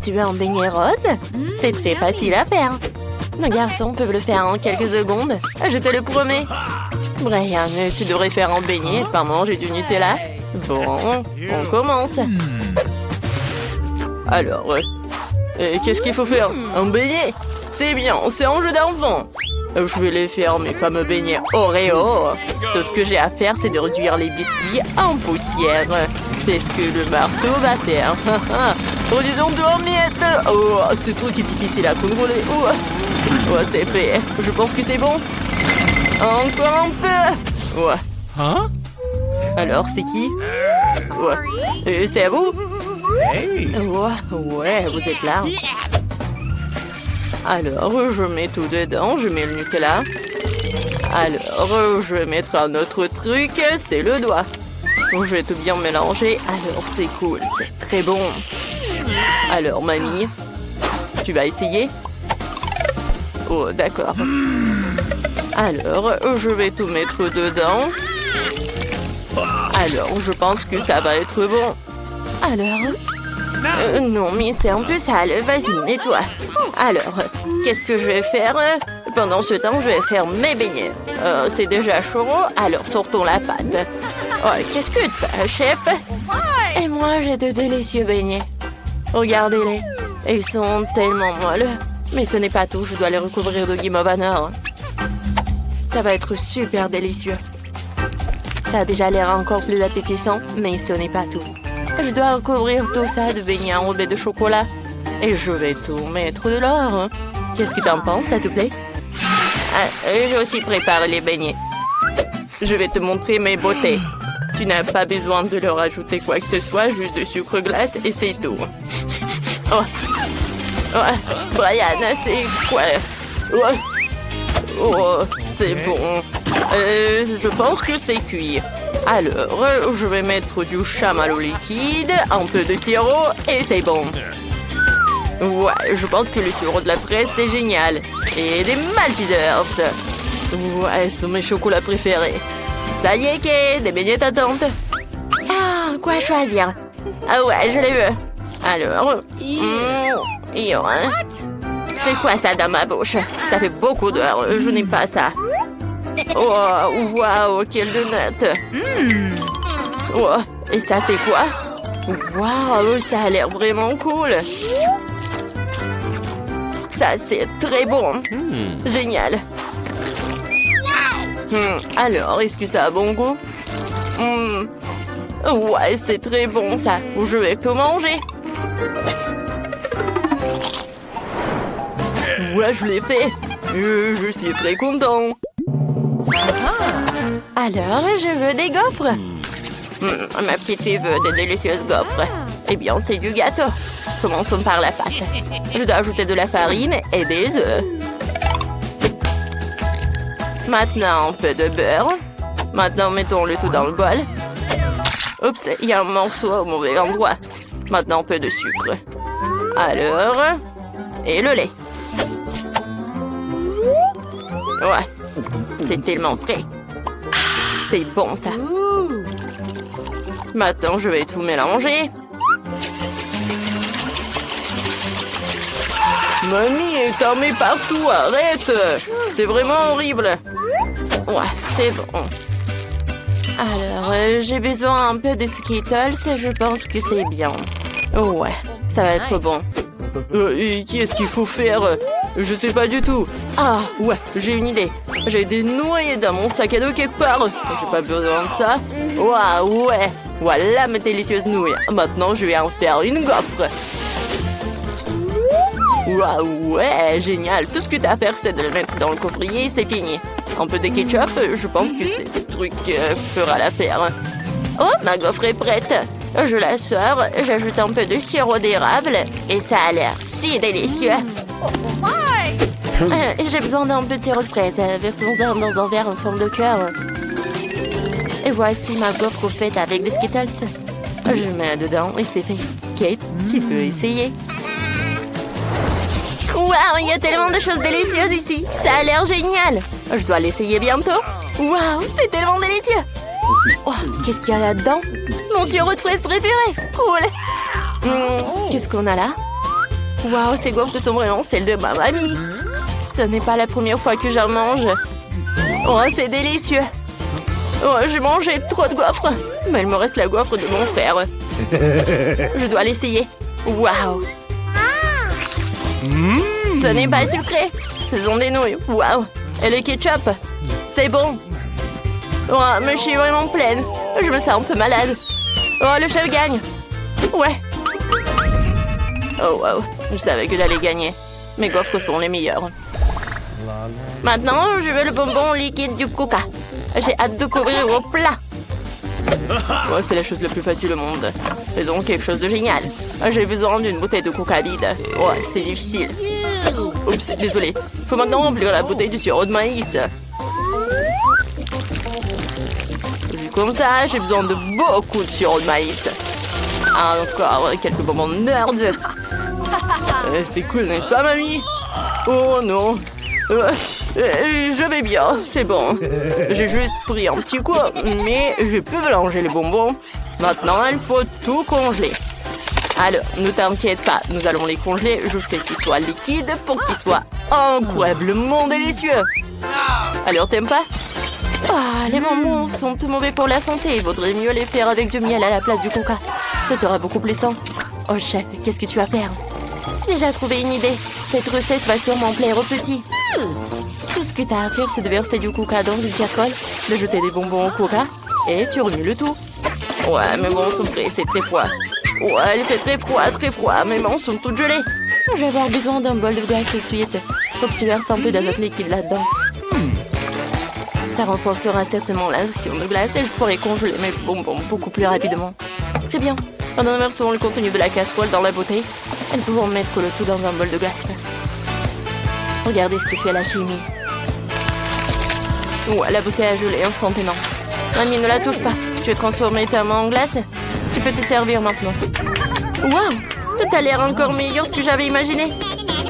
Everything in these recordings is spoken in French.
Tu veux un beignet rose? C'est très facile à faire. Nos garçons peuvent le faire en quelques secondes. Je te le promets. Brian, tu devrais faire un beignet et pas manger du Nutella. Bon, on commence. Alors, qu'est-ce qu'il faut faire? Un beignet? C'est bien, c'est un jeu d'enfant. Je vais les faire mes fameux beignets Oreo. Tout ce que j'ai à faire, c'est de réduire les biscuits en poussière. C'est ce que le marteau va faire. Produisons tout en miettes. Oh, ce truc est difficile à contrôler. Oh, c'est fait. Je pense que c'est bon. Encore un peu. Ouais. Hein? Alors, c'est qui? Ouais. C'est à vous? Ouais, vous êtes là. Alors, je mets tout dedans. Je mets le Nutella. Alors, je vais mettre un autre truc. C'est le doigt. Je vais tout bien mélanger. Alors, c'est cool. C'est très bon. Alors, mamie, tu vas essayer? Oh, d'accord. Alors, je vais tout mettre dedans. Alors, je pense que ça va être bon. Alors? Non, mais c'est un peu sale. Vas-y, nettoie. Alors, qu'est-ce que je vais faire? Pendant ce temps, je vais faire mes beignets. C'est déjà chaud, alors sortons la pâte. Oh, qu'est-ce que t'as, chef? Et moi, j'ai de délicieux beignets. Regardez-les. Ils sont tellement molles. Mais ce n'est pas tout, je dois les recouvrir de Game of Honor. Ça va être super délicieux. Ça a déjà l'air encore plus appétissant, mais ce n'est pas tout. Je dois recouvrir tout ça de beignets enrobés de chocolat. Et je vais tout mettre de l'or. Qu'est-ce que t'en penses, ça te plaît? J'ai aussi préparé les beignets. Je vais te montrer mes beautés. Tu n'as pas besoin de leur ajouter quoi que ce soit, juste de sucre glace et c'est tout. Brian, c'est quoi? C'est bon. Je pense que c'est cuit. Alors, je vais mettre du chamallow liquide, un peu de sirop et c'est bon. Ouais, je pense que le sirop de la fraise, c'est génial. Et des Maltesers. Ouais, ce sont mes chocolats préférés. Ça y est, Kate, des beignets t'attendent. Ah, quoi choisir? Ah ouais, je les veux. Alors, c'est quoi ça dans ma bouche? Ça fait beaucoup d'heures, je n'aime pas ça. Oh, waouh, quelle donut. Oh, et ça, c'est quoi? Waouh, ça a l'air vraiment cool. Ça, c'est très bon. Génial. Alors, est-ce que ça a bon goût? Ouais, c'est très bon, ça. Je vais tout manger. Ouais, je l'ai fait. Je suis très content. Alors, je veux des gaufres. Ma petite fille veut de délicieuses gaufres. Eh bien, c'est du gâteau. Commençons par la pâte. Je dois ajouter de la farine et des œufs. Maintenant, un peu de beurre. Maintenant, mettons le tout dans le bol. Oups, il y a un morceau au mauvais endroit. Maintenant, un peu de sucre. Alors, et le lait. Ouais, c'est tellement frais. C'est bon, ça. Maintenant, je vais tout mélanger. Mamie, t'en mets partout, arrête! C'est vraiment horrible. Ouais, c'est bon. Alors, j'ai besoin un peu de Skittles, je pense que c'est bien. Ouais, ça va être bon. Et qu'est-ce qu'il faut faire? Je sais pas du tout. Ah, ouais, j'ai une idée. J'ai des noyés dans mon sac à dos quelque part. J'ai pas besoin de ça. Waouh, ouais. Voilà mes délicieuses nouilles. Maintenant, je vais en faire une gaufre. Waouh, ouais, génial. Tout ce que t'as à faire, c'est de le mettre dans le coffrier et c'est fini. Un peu de ketchup, je pense que c'est le truc fera l'affaire. Oh, ma gaufre est prête. Je la sors, j'ajoute un peu de sirop d'érable et ça a l'air si délicieux. J'ai besoin d'un peu de sirop de fraise. Versons-en dans un verre en forme de cœur. Et voici ma gaufre faite avec des Skittles. Je mets dedans et c'est fait. Kate, tu peux essayer. Waouh, il y a tellement de choses délicieuses ici. Ça a l'air génial. Je dois l'essayer bientôt. Waouh, c'est tellement délicieux. Oh, qu'est-ce qu'il y a là-dedans? Mon sirop de fraise préféré. Cool. Qu'est-ce qu'on a là? Waouh, ces gaufres sont vraiment celles de ma mamie. Ce n'est pas la première fois que j'en mange. Oh, c'est délicieux. Oh, j'ai mangé trop de gaufres. Mais il me reste la gaufre de mon frère. Je dois l'essayer. Waouh. Ce n'est pas sucré. Ce sont des nouilles. Waouh. Et le ketchup. C'est bon. Oh, mais je suis vraiment pleine. Je me sens un peu malade. Oh, le chef gagne. Ouais. Oh, wow. Je savais que j'allais gagner. Mes gaufres sont les meilleures. Maintenant, je veux le bonbon liquide du Coca. J'ai hâte de couvrir au plat. Oh, c'est la chose la plus facile au monde. Faisons quelque chose de génial. J'ai besoin d'une bouteille de Coca vide. Oh, c'est difficile. Oups, désolé. Faut maintenant remplir la bouteille du sirop de maïs. Vu comme ça, j'ai besoin de beaucoup de sirop de maïs. Encore quelques bonbons nerds. C'est cool, n'est-ce pas, mamie? Oh non. Je vais bien, c'est bon. J'ai juste pris un petit coup, mais je peux mélanger les bonbons. Maintenant, il faut tout congeler. Alors, ne t'inquiète pas, nous allons les congeler. Je fais qu'ils soient liquides pour qu'ils soient incroyablement délicieux. Alors, t'aimes pas? Ah, les bonbons sont tout mauvais pour la santé. Il vaudrait mieux les faire avec du miel à la place du coca. Ce sera beaucoup plus sain. Oh, chef, qu'est-ce que tu vas faire? J'ai déjà trouvé une idée. Cette recette va sûrement plaire aux petits. Tout ce que t'as à faire, c'est de verser du coca dans une casserole, de jeter des bonbons au coca, et tu remues le tout. Ouais, mais bon, son prêt, c'est très froid. Ouais, il fait très froid. Mes mains sont toutes gelées. Je vais avoir besoin d'un bol de glace tout de suite. Faut que tu verses un peu d'azote liquide là-dedans. Ça renforcera certainement l'action de glace et je pourrai congeler mes bonbons beaucoup plus rapidement. Très bien. Maintenant, nous versons le contenu de la casserole dans la bouteille. Et nous pouvons mettre le tout dans un bol de glace. Regardez ce que fait la chimie. Ouais, la bouteille a gelé instantanément. Mamie, ne la touche pas. Tu veux transformer ta main en glace? Tu peux te servir maintenant. Waouh! Tout a l'air encore meilleur que j'avais imaginé.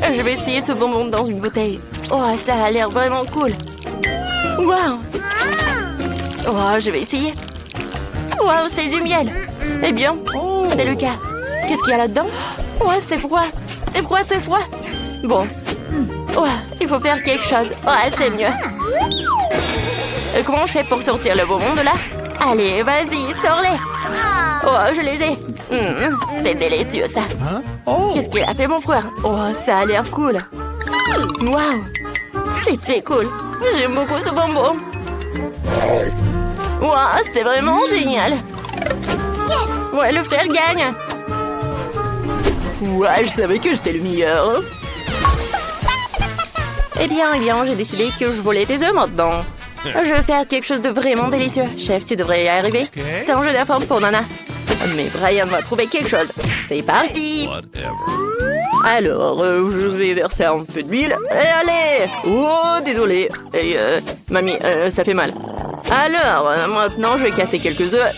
Je vais essayer ce bonbon dans une bouteille. Oh, ça a l'air vraiment cool. Waouh! Oh, je vais essayer. Waouh, c'est du miel. Eh bien, c'est le cas. Qu'est-ce qu'il y a là-dedans? Ouais, c'est froid. C'est froid. Bon. Ouais, il faut faire quelque chose. Ouais, c'est mieux. Comment je fais pour sortir le bonbon de là? Allez, vas-y, sors-les. Oh, je les ai. C'est délicieux, ça. Qu'est-ce qu'il a fait, mon frère? Oh, ça a l'air cool. Waouh. C'est cool. J'aime beaucoup ce bonbon. Waouh, c'était vraiment génial. Ouais, le frère gagne. Ouais, je savais que j'étais le meilleur. Eh bien, j'ai décidé que je volais tes œufs maintenant. Je vais faire quelque chose de vraiment délicieux. Chef, tu devrais y arriver. C'est un jeu d'affaires pour Nana. Mais Brian va trouver quelque chose. C'est parti. Alors, je vais verser un peu d'huile. Et allez. Oh, désolé. Et, mamie, ça fait mal. Alors, maintenant, je vais casser quelques œufs.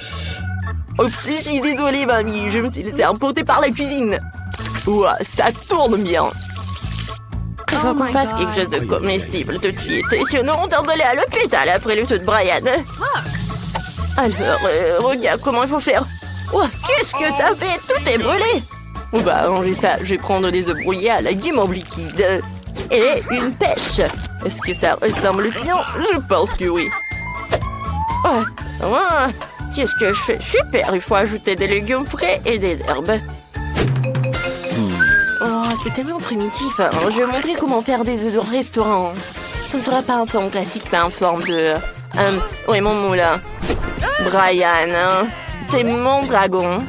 Oups, je suis désolée, mamie. Je me suis laissée emporter par la cuisine. Ouah, ça tourne bien. Il faut qu'on fasse quelque chose de comestible tout de suite. Sinon, on doit aller à l'hôpital après le saut de Brian. Alors, regarde comment il faut faire. Oh, qu'est-ce que t'as fait? Tout est brûlé. On va arranger ça. Je vais prendre des œufs brouillés à la guimauve liquide. Et une pêche. Est-ce que ça ressemble bien? Je pense que oui. Oh, qu'est-ce que je fais? Super, il faut ajouter des légumes frais et des herbes. Oh, c'est tellement primitif. Je vais montrer comment faire des œufs de restaurant. Ce ne sera pas en forme classique, mais en forme de... oui, mon moulin. Brian, c'est mon dragon.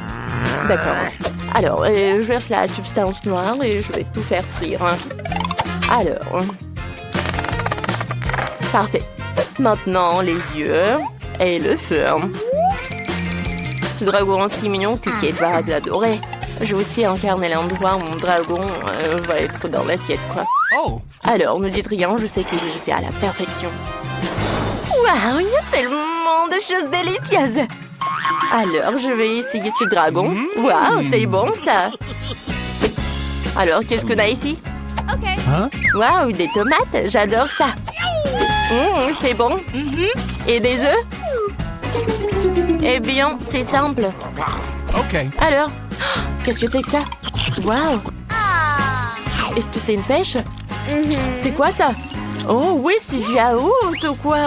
D'accord. Alors, je verse la substance noire et je vais tout faire frire. Alors... Parfait. Maintenant, les yeux et le feu. Ce dragon si mignon que Kate va l'adorer. Je vais aussi incarner l'endroit où mon dragon va être dans l'assiette, quoi. Alors, ne dites rien, je sais que j'ai fait à la perfection. Waouh, il y a tellement de choses délicieuses. Alors, je vais essayer ce dragon. Waouh, c'est bon, ça. Alors, qu'est-ce qu'on a ici? Waouh, des tomates, j'adore ça. C'est bon. Et des œufs? Eh bien, c'est simple. Alors, qu'est-ce que c'est que ça? Waouh! Est-ce que c'est une pêche? C'est quoi ça? Oh oui, c'est du yaourt ou quoi?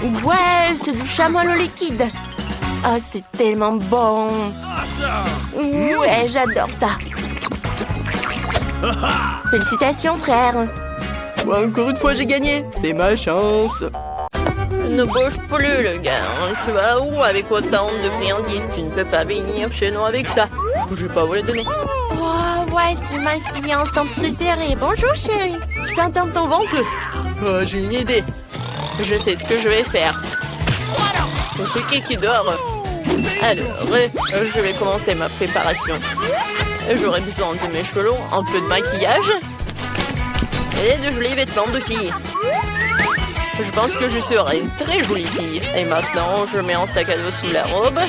Ouais, c'est du chamois au liquide. Ah, c'est tellement bon. Ouais, j'adore ça. Félicitations, frère. Ouais, encore une fois, j'ai gagné. C'est ma chance. Ne bouge plus, le gars. Tu vas où avec autant de friandises? Tu ne peux pas venir chez nous avec ça. Je vais pas vous les donner. Oh, ouais, c'est ma fiancée préférée. Bonjour, chérie. Je peux entendre ton ventre. Oh, j'ai une idée. Je sais ce que je vais faire. C'est qui dort? Alors, je vais commencer ma préparation. J'aurai besoin de mes cheveux longs, un peu de maquillage et de jolis vêtements de fille. Je pense que je serai une très jolie fille. Et maintenant, je mets un sac à dos sous la robe.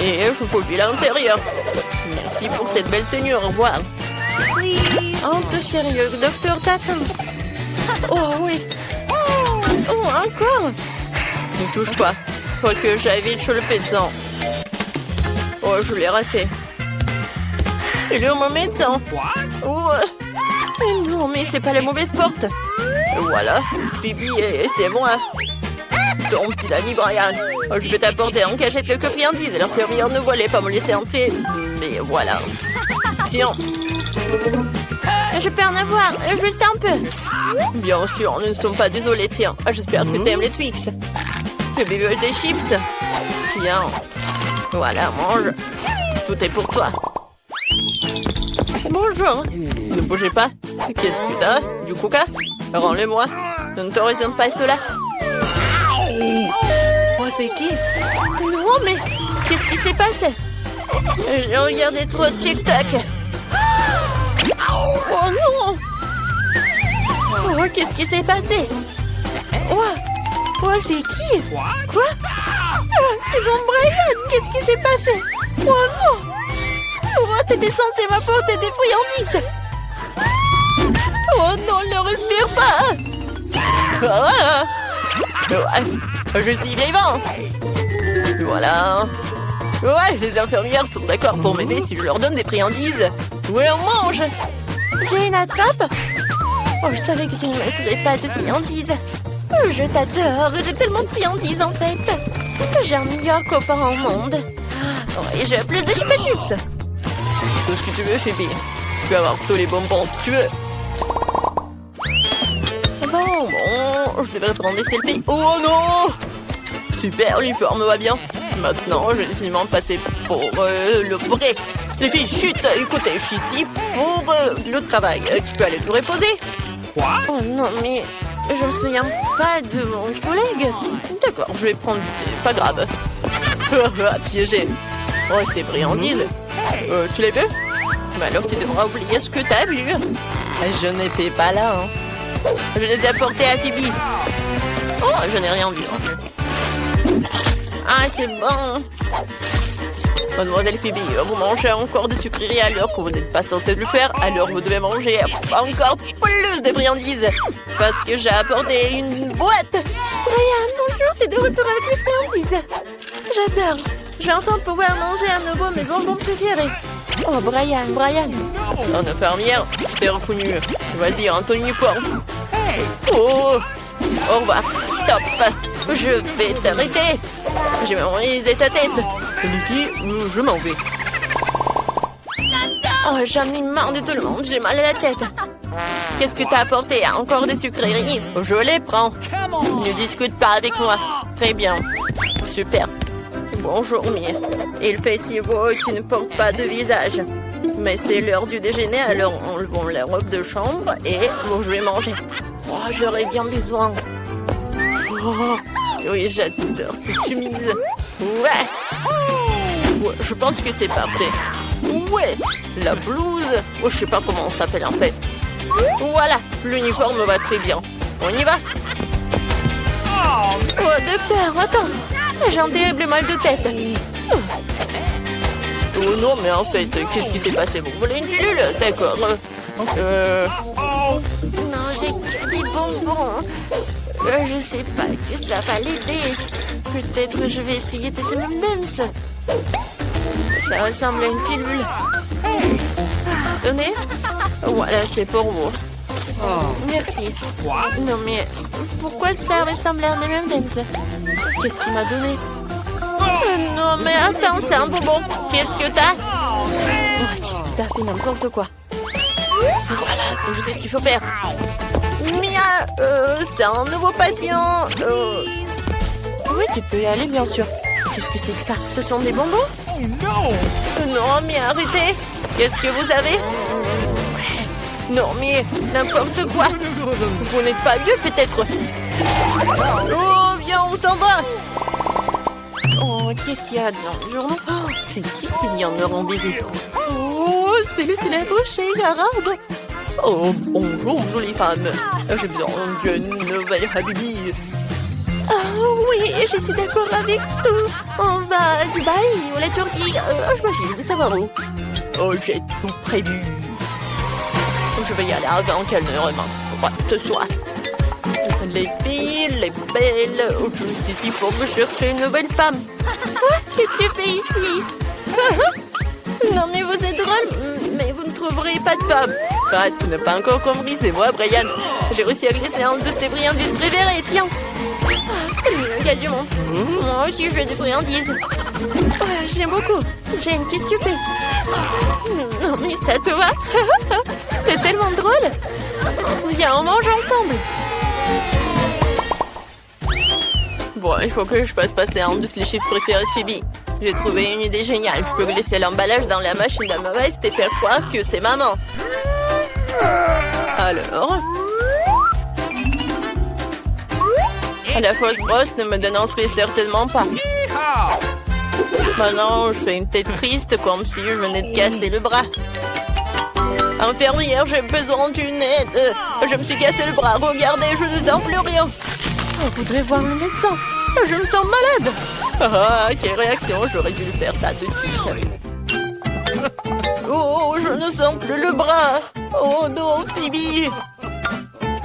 Et je faufile à l'intérieur. Merci pour cette belle tenue. Au revoir. Entre, chérie, le docteur t'attend. Oh oui. Oh, encore. Ne touche pas. Faut que j'aille vite chez le médecin. Oh, je l'ai raté. Il est où mon médecin? Oh. Non, mais c'est pas la mauvaise porte. Voilà, Phoebe, c'est moi. Ton petit ami Brian. Je vais t'apporter en cachette quelques friandises. Alors que rien ne voulait pas me laisser entrer. Mais voilà. Tiens. Je peux en avoir, juste un peu. Bien sûr, nous ne sommes pas désolés, tiens. J'espère que t'aimes les Twix. Phoebe veut des chips. Tiens. Voilà, mange. Tout est pour toi. Bonjour. Ne bougez pas. Qu'est-ce que t'as? Du coca? Rends-le-moi. Je ne t'autorise pas cela. Oh, c'est qui? Non, mais qu'est-ce qui s'est passé? J'ai regardé trop de TikTok. Oh non! Oh, qu'est-ce qui s'est passé? Oh, c'est qui? Quoi? C'est mon Brian! Qu'est-ce qui s'est passé? Oh non! Oh, t'étais censé m'apporter des friandises! Oh non, ne respire pas! Ah! Ouais, je suis vivante! Voilà! Ouais, les infirmières sont d'accord pour m'aider si je leur donne des friandises! Ouais, on mange! J'ai une attrape? Oh, je savais que tu ne me laisserais pas de friandises! Je t'adore! J'ai tellement de friandises en fait! J'ai un meilleur copain au monde! Et j'ai plus de chupa-chups! Tout ce que tu veux, Phoebe. Tu vas avoir tous les bonbons que tu veux. Bon, je devrais prendre des selfies. Oh non! Super, l'uniforme va bien. Maintenant, je vais finalement passer pour le vrai. Les filles, chut! Écoutez, je suis ici pour le travail. Tu peux aller te reposer. Oh non, mais je me souviens pas de mon collègue. D'accord, je vais prendre... Pas grave. Piégé. Oh, c'est friandise. Tu l'as vu? Mais alors tu devras oublier ce que t'as vu. Je n'étais pas là. Hein. Je les ai apportés à Phoebe. Oh, je n'ai rien vu. Ah, c'est bon. Mademoiselle Phoebe, vous mangez encore de sucreries alors que vous n'êtes pas censé le faire. Alors vous devez manger encore plus de friandises. Parce que j'ai apporté une boîte. Brian, bonjour, t'es de retour avec les friandises. J'adore. Je vais enfin pouvoir manger à nouveau mes bonbons préférés. Oh, Brian. En infirmière, je t'ai reconnu. Vas-y, en ton uniforme. Oh, au revoir. Stop. Je vais t'arrêter. Je vais enlever ta tête. Les filles, je m'en vais. Oh, j'en ai marre de tout le monde. J'ai mal à la tête. Qu'est-ce que t'as apporté? Encore des sucreries? Je les prends. Ne discute pas avec moi. Très bien. Super. Bonjour, Mie. Il fait si beau et tu ne portes pas de visage. Mais c'est l'heure du déjeuner, alors enlevons la robe de chambre et bon, je vais manger. Oh, j'aurais bien besoin. Oh, oui, j'adore cette chemise. Ouais, je pense que c'est parfait. Ouais, la blouse. Oh, je sais pas comment ça s'appelle en fait. Voilà, l'uniforme va très bien. On y va? Oh, docteur, attends. J'ai un terrible mal de tête. Oh non, mais en fait, qu'est-ce qui s'est passé? Vous voulez une pilule? D'accord. Non, j'ai que des bonbons. Je sais pas que ça va l'aider. Peut-être je vais essayer des M&M's. Ça ressemble à une pilule. Tenez. Tenez. Voilà, c'est pour vous. Merci. Non mais, pourquoi ça ressemble à un M&M's? Qu'est-ce qu'il m'a donné? Non mais attends, c'est un bonbon. Qu'est-ce que t'as? Qu'est-ce que t'as fait? N'importe quoi. Voilà, je sais ce qu'il faut faire. Mia, c'est un nouveau patient. Oui, tu peux y aller, bien sûr. Qu'est-ce que c'est que ça? Ce sont des bonbons? Non, Mia, arrêtez. Qu'est-ce que vous avez? Non, mais n'importe quoi. Vous n'êtes pas vieux, peut-être? Oh, viens, on s'en va. Oh, qu'est-ce qu'il y a dans le journal? Oh, c'est qui vient me rendre visite? Oh, c'est le célèbre chez Garard. Oh, bonjour, jolie femme. J'ai besoin d'une nouvelle habillée. Oh, oui, je suis d'accord avec tout. On va à Dubaï ou la Turquie. Je me fiche de savoir où. Oh, j'ai tout prévu. Je vais y aller avant qu'elle ne remonte. Quoi que ce soit. Les filles, les belles. Je suis ici pour me chercher une nouvelle femme. Quoi? Qu'est-ce que tu fais ici? Non, mais vous êtes drôle. Mais vous ne trouverez pas de femme. Ah, tu n'as pas encore compris, c'est moi, Brian. J'ai réussi à glisser un de tes friandises préférées, tiens. C'est le mieux, il y a du monde. Moi aussi, je fais des friandises. J'aime beaucoup. Jane, qu'est-ce que tu fais? Non, mais ça te va? C'est tellement drôle. Viens, on mange ensemble. Bon, il faut que je fasse passer un de les chiffres préférés de Phoebe. J'ai trouvé une idée géniale. Je peux glisser l'emballage dans la machine à ma veste et faire croire que c'est maman. Alors... La fausse brosse ne me dénoncerait certainement pas. Maintenant, je fais une tête triste comme si je venais de casser le bras. Infirmière, j'ai besoin d'une aide. Je me suis cassé le bras. Regardez, je ne sens plus rien. Je voudrais voir le médecin. Je me sens malade. Ah, quelle réaction. J'aurais dû faire ça de suite. Oh, je ne sens plus le bras. Oh non, Phoebe.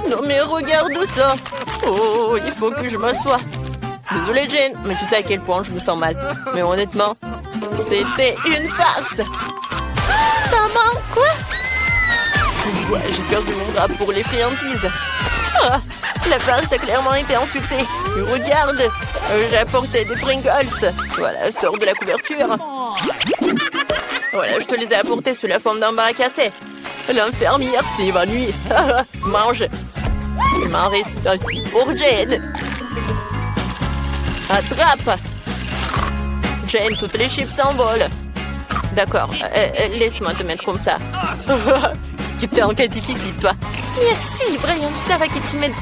Non, mais regarde ça. Oh, il faut que je m'assoie. Désolée, Jane, mais tu sais à quel point je me sens mal. Mais honnêtement, c'était une farce. Maman, quoi? Ouais, j'ai perdu mon bras pour les friandises. Ah, la farce a clairement été un succès. Regarde, j'ai apporté des Pringles. Voilà, sors de la couverture. Voilà, je te les ai apportés sous la forme d'un bar à casser. L'infirmière s'est évanouie. Mange. Il m'en reste aussi pour Jane. Attrape. Jane, toutes les chips s'envolent. D'accord, laisse-moi te mettre comme ça. C'était un cas difficile, toi. Merci, Brian, ça va que tu m'aides.